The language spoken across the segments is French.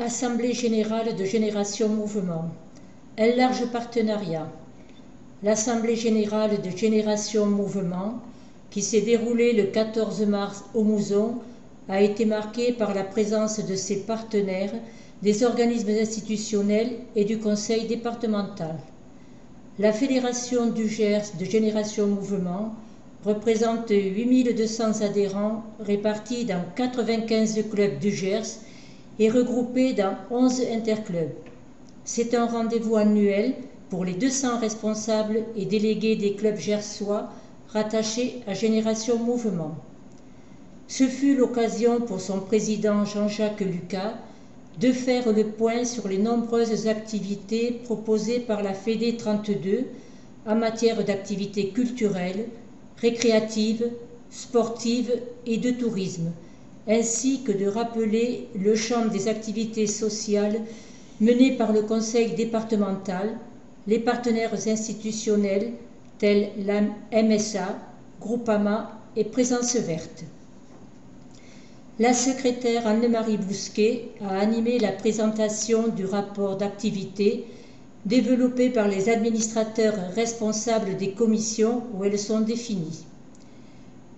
Assemblée générale de Génération Mouvement. Un large partenariat. L'Assemblée générale de Génération Mouvement, qui s'est déroulée le 14 mars au Mouzon, a été marquée par la présence de ses partenaires, des organismes institutionnels et du conseil départemental. La Fédération du Gers de Génération Mouvement représente 8200 adhérents répartis dans 95 clubs du Gers et regroupés dans 11 interclubs. C'est un rendez-vous annuel pour les 200 responsables et délégués des clubs gersois rattachés à Génération Mouvement. Ce fut l'occasion pour son président Jean-Jacques Lucas de faire le point sur les nombreuses activités proposées par la Fédé 32 en matière d'activités culturelles, récréatives, sportives et de tourisme, ainsi que de rappeler le champ des activités sociales menées par le conseil départemental, les partenaires institutionnels tels la MSA, Groupama et Présence Verte. La secrétaire Anne-Marie Bousquet a animé la présentation du rapport d'activité développé par les administrateurs responsables des commissions où elles sont définies.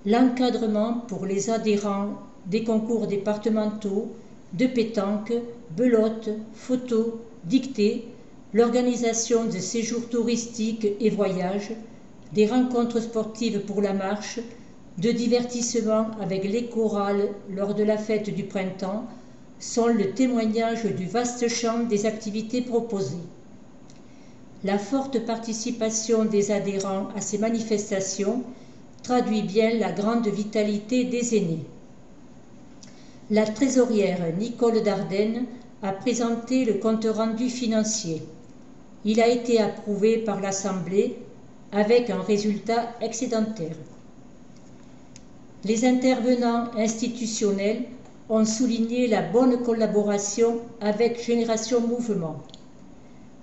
L'encadrement pour les adhérents des concours départementaux de pétanque, belote, photo, dictée, l'organisation de séjours touristiques et voyages, des rencontres sportives pour la marche, de divertissement avec les chorales lors de la fête du printemps sont le témoignage du vaste champ des activités proposées. La forte participation des adhérents à ces manifestations traduit bien la grande vitalité des aînés. La trésorière Nicole Dardenne a présenté le compte-rendu financier. Il a été approuvé par l'Assemblée avec un résultat excédentaire. Les intervenants institutionnels ont souligné la bonne collaboration avec Génération Mouvement.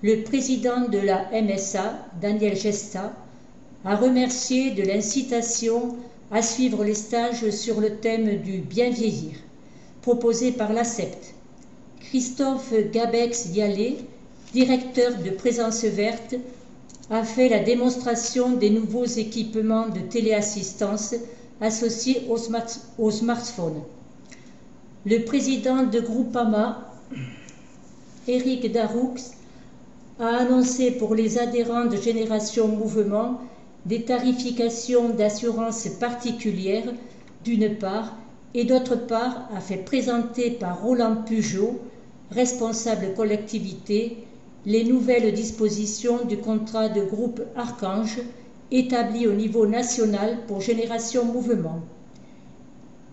Le président de la MSA, Daniel Gesta, a remercié de l'incitation à suivre les stages sur le thème du bien vieillir, proposé par l'ACEPT. Christophe Gabex-Dialé, directeur de Présence Verte, a fait la démonstration des nouveaux équipements de téléassistance associés au smartphone. Le président de Groupama, Éric Daroux, a annoncé pour les adhérents de Génération Mouvement des tarifications d'assurance particulières, d'une part, et d'autre part a fait présenter par Roland Pujot, responsable collectivité, les nouvelles dispositions du contrat de groupe Archange établi au niveau national pour Génération Mouvement.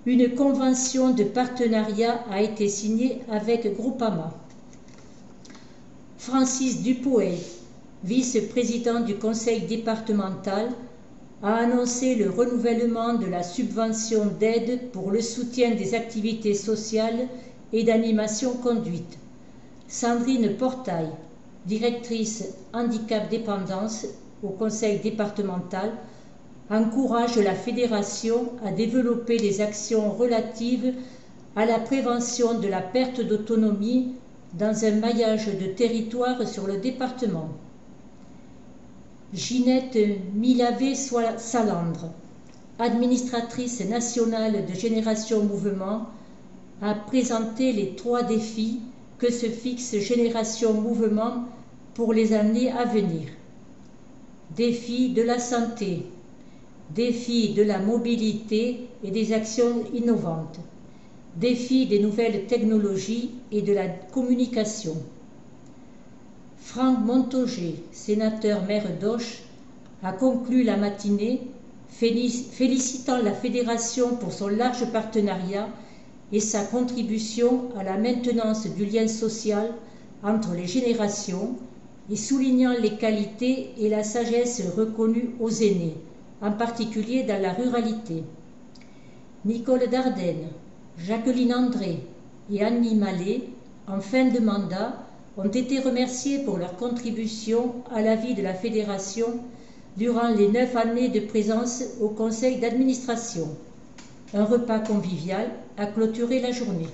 Une convention de partenariat a été signée avec Groupama. Francis Dupoet, vice-président du conseil départemental, a annoncé le renouvellement de la subvention d'aide pour le soutien des activités sociales et d'animation conduite. Sandrine Portail, directrice handicap dépendance au conseil départemental, encourage la fédération à développer les actions relatives à la prévention de la perte d'autonomie dans un maillage de territoire sur le département. Ginette Milavé-Salandre, administratrice nationale de Génération Mouvement, a présenté les 3 défis que se fixe Génération Mouvement pour les années à venir. Défi de la santé, défi de la mobilité et des actions innovantes, défi des nouvelles technologies et de la communication. Franck Montaugé, sénateur-maire d'Auch, a conclu la matinée félicitant la Fédération pour son large partenariat et sa contribution à la maintenance du lien social entre les générations et soulignant les qualités et la sagesse reconnues aux aînés, en particulier dans la ruralité. Nicole Dardenne, Jacqueline André et Annie Mallet, en fin de mandat, ont été remerciés pour leur contribution à la vie de la Fédération durant les 9 années de présence au conseil d'administration. Un repas convivial a clôturé la journée.